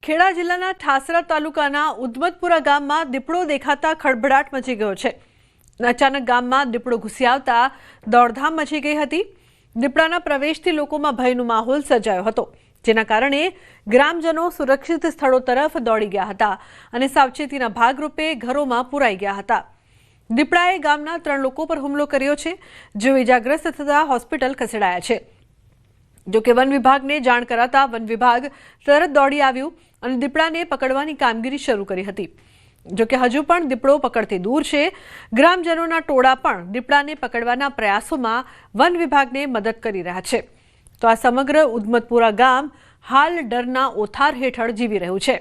ખેડા જિલ્લાના ઠાસરા તાલુકાના ઉદમતપુરા ગામમાં દીપડો દેખાતા ખળભળાટ મચી ગયો છે। અચાનક ગામમાં દીપડો ઘૂસી આવતા દોડધામ મચી ગઈ હતી। દીપડાના પ્રવેશથી લોકોમાં ભયનો માહોલ સર્જાયો હતો, જેના કારણે ગ્રામજનો સુરક્ષિત સ્થળો તરફ દોડી ગયા હતા અને સાવચેતીના ભાગરૂપે ઘરોમાં પુરાઈ ગયા હતા। દીપડાએ ગામના 3 લોકો પર હુમલો કર્યો છે, જેઓ ઇજાગ્રસ્ત થતા હોસ્પિટલ ખસેડાયા છે। જો કે વન વિભાગને જાણ કરાતા વન વિભાગ તરત દોડી આવ્યું અને દીપડાને પકડવાની કામગીરી શરૂ કરી હતી। જો કે હજુ પણ દીપડો પકડથી દૂર છે। ગ્રામજનોના ટોળા પણ દીપડાને પકડવાના પ્રયાસોમાં વન વિભાગને મદદ કરી રહ્યા છે। તો આ સમગ્ર ઉદમતપુરા ગામ હાલ ડરના ઓથાર હેઠળ જીવી રહ્યું છે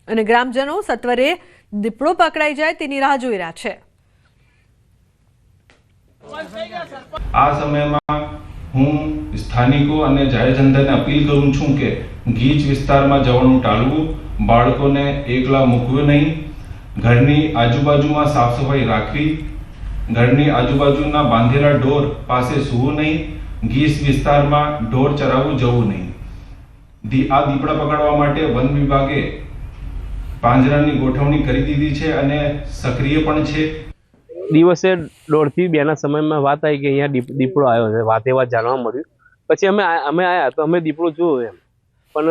અને ગ્રામજનો સત્વરે દીપડો પકડાઈ જાય તેની રાહ જોઈ રહ્યા છે। આ સમયમાં હું સ્થાનિકો અને જાહેર જનતાને અપીલ કરું છું કે ગીચ વિસ્તારમાં જવાનું ટાળવું, બાળકોને એકલા મૂકવું નહીં, ઘરની આજુબાજુમાં સાફ સફાઈ રાખવી, ઘરની આજુબાજુના બાંધેલા ઢોર પાસે સૂવું નહીં, ગીચ વિસ્તારમાં ઢોર ચરાવવું જવું નહીં। આ દીપડા પકડવા માટે વન વિભાગે પાંજરાની ગોઠવણી કરી દીધી છે અને સક્રિય પણ છે। દિવસે 1:30 થી 2 ના સમયમાં વાત આવી કે અહીંયા દીપડો આવ્યો છે। વાત જાણવા મળ્યું, પછી અમે આવ્યા તો અમે દીપડો જોયો એમ, પણ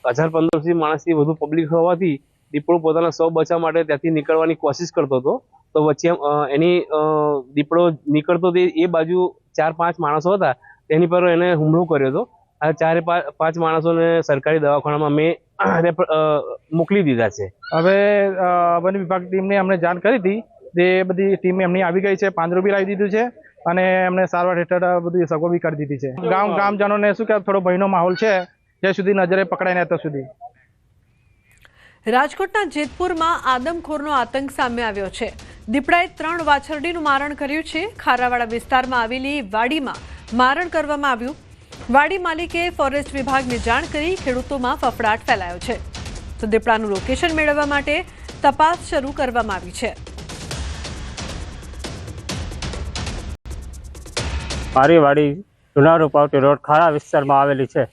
1000-1500 માણસથી વધુ પબ્લિક હોવાથી દીપડો પોતાના સૌ બચાવ માટે ત્યાંથી નીકળવાની કોશિશ કરતો હતો। તો વચ્ચે એની દીપડો નીકળતો એ બાજુ 4-5 માણસો હતા, તેની પર એને હુમલો કર્યો હતો। આ 4-5 માણસોને સરકારી દવાખાનામાં મેં મોકલી દીધા છે। હવે વન વિભાગ ટીમને અમને જાણ કરી હતી, તે બધી ટીમ એમની આવી ગઈ છે, પાંજરું બી લાવી દીધું છે અને એમને સારવાર હેઠળ બધી સગવડ બી કરી દીધી છે। ગામજનોને શું કે થોડો ભયનો માહોલ છે, જ્યાં સુધી નજરે પકડાય ને ત્યાં સુધી। રાજકોટના જેતપુરમાં આદમખોરનો આતંક સામે આવ્યો છે। દીપડાએ 3 વાછરડીનું મારણ કર્યું છે। ખારાવાડા વિસ્તારમાં આવેલી વાડીમાં મારણ કરવામાં આવ્યું। વાડી માલિકે ફોરેસ્ટ વિભાગને જાણ કરી ખેડૂતોમાં ફફડાટ ફેલાયો છે। તો દીપડાનું લોકેશન મેળવવા માટે તપાસ શરૂ કરવામાં આવી છે। મારી વાડી જુનારો પાવટી રોડ ખારા વિસ્તારમાં આવેલી છે।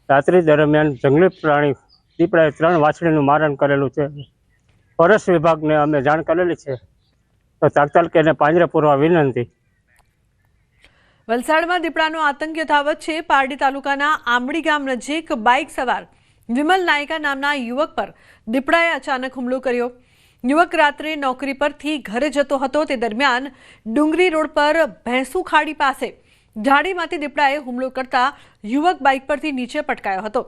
રાત્રિ દરમિયાન જંગલી પ્રાણી દીપડાએ 3 વાછડીનું મારણ કરેલું છે। ફોરેસ્ટ વિભાગને અમે જાણ કરેલી છે, તો તાત્કાલિક એને પાંજરે પૂરવા વિનંતી। વલસાડમાં દીપડાનો આતંક યથાવત છે। પારડી તાલુકાના આંબડી ગામ નજીક બાઇક સવાર વિમલ નાયકા નામના યુવક પર દીપડાએ અચાનક હુમલો કર્યો। યુવક રાત્રે નોકરી પરથી ઘરે જતો હતો, તે દરમિયાન ડુંગરી રોડ પર ભેંસુ ખાડી પાસે ઝાડીમાંથી દીપડાએ હુમલો કરતા યુવક બાઇક પરથી નીચે પટકાયો હતો।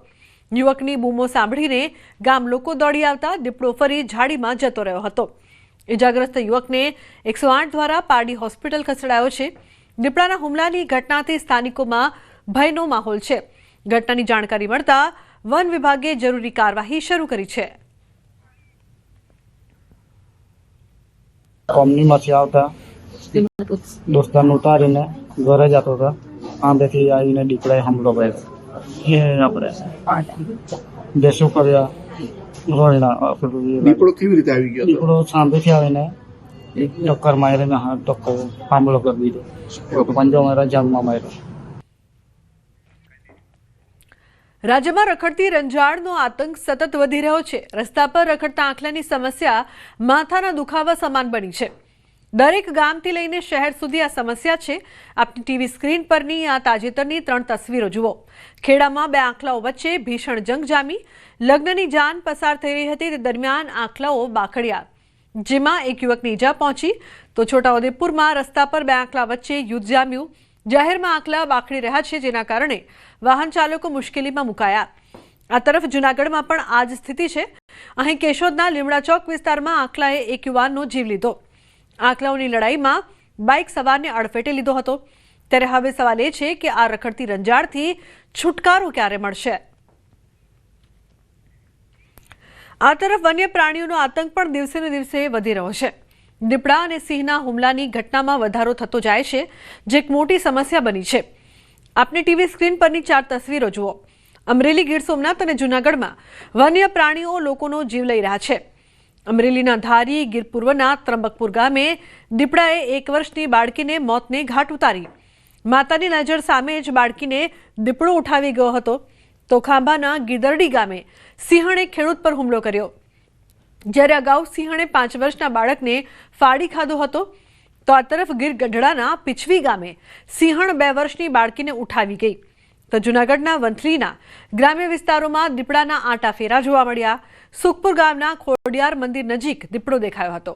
યુવકની બૂમો સાંભળીને ગામ લોકો દોડી આવતા દીપડો ફરી ઝાડીમાં જતો રહ્યો હતો। ઇજાગ્રસ્ત યુવકને 108 દ્વારા પારડી હોસ્પિટલ ખસેડાયો છે। દીપડાના હુમલાની ઘટનાથી સ્થાનિકોમાં ભયનો માહોલ છે। ઘટનાની જાણકારી મળતા વન વિભાગે જરૂરી કાર્યવાહી શરૂ કરી છે। કંપનીમાંથી આવતા દોસ્તારને ઉતારીને ઘરે જતો હતો, આંબેથી આવીને દીપડાએ હુમલો કર્યો। આપણે શું કર્યા, દીપડો કેવી રીતે આવી ગયો? દીપડો સાંભેથી આવીને ટક્કર મારીને હુમલો કરી દીધો, પંજો માર્યા, જાનમાં માર્યો। રાજ્યમાં રખડતી રંજાડનો આતંક સતત વધી રહ્યો છે। રસ્તા પર રખડતા આંખલાની સમસ્યા માથાના દુખાવા સમાન બની છે। દરેક ગામથી લઈને શહેર સુધી આ સમસ્યા છે। આપની ટીવી સ્ક્રીન પરની આ તાજેતરની 3 તસવીરો જુઓ। ખેડામાં 2 આંખલાઓ વચ્ચે ભીષણ જંગ જામી। લગ્નની જાન પસાર થઈ રહી હતી, તે દરમિયાન આંખલાઓ બાખડ્યા, જેમાં એક યુવકની ઈજા પહોંચી। તો છોટાઉદેપુરમાં રસ્તા પર 2 આંખલા વચ્ચે યુદ્ધ જામ્યું। જાહેરમાં આંખલા બાખડી રહ્યા છે, જેના કારણે વાહન ચાલકો મુશ્કેલીમાં મુકાયા। આ તરફ જૂનાગઢમાં પણ આ જ સ્થિતિ છે। અહીં કેશોદના લીમડા ચોક વિસ્તારમાં આંખલાએ એક યુવાનનો જીવ લીધો। આંખલાઓની લડાઈમાં બાઇક સવારને અડફેટે લીધો હતો। ત્યારે હવે સવાલ એ છે કે આ રખડતી રંજાડથી છુટકારો ક્યારે મળશે? આ તરફ વન્ય પ્રાણીઓનો આતંક પણ દિવસે ને દિવસે વધી રહ્યો છે। દીપડા અને સિંહના હુમલાની ઘટનામાં વધારો થતો જાય છે, જે એક મોટી સમસ્યા બની છે। આપની ટીવી સ્ક્રીન પરની 4 તસવીરો જુઓ। અમરેલી, ગીર સોમનાથ અને જૂનાગઢમાં વન્ય પ્રાણીઓ લોકોનો જીવ લઈ રહ્યા છે। અમરેલીના ધારી, ગીર પૂર્વના ત્રંબકપુર ગામે દીપડાએ 1 વર્ષની બાળકીને મોતને ઘાટ ઉતારી। માતાની નજર સામે જ બાળકીને દીપડો ઉઠાવી ગયો હતો। તો ખાંભાના ગીદરડી ગામે સિંહણે ખેડૂત પર હુમલો કર્યો. જ્યારે અગાઉ સિંહણે 5 વર્ષના બાળકને ફાડી ખાધો હતો, તો આ તરફ ગીર ગઢડાના પીછવી ગામે સિંહણ 2 વર્ષની બાળકીને ઉઠાવી ગઈ. તો જૂનાગઢના વંથલીના ગ્રામ્ય વિસ્તારોમાં દીપડાના આંટા ફેરા જોવા મળ્યા. સુખપુર ગામના ખોડિયાર મંદિર નજીક દીપડો દેખાયો હતો.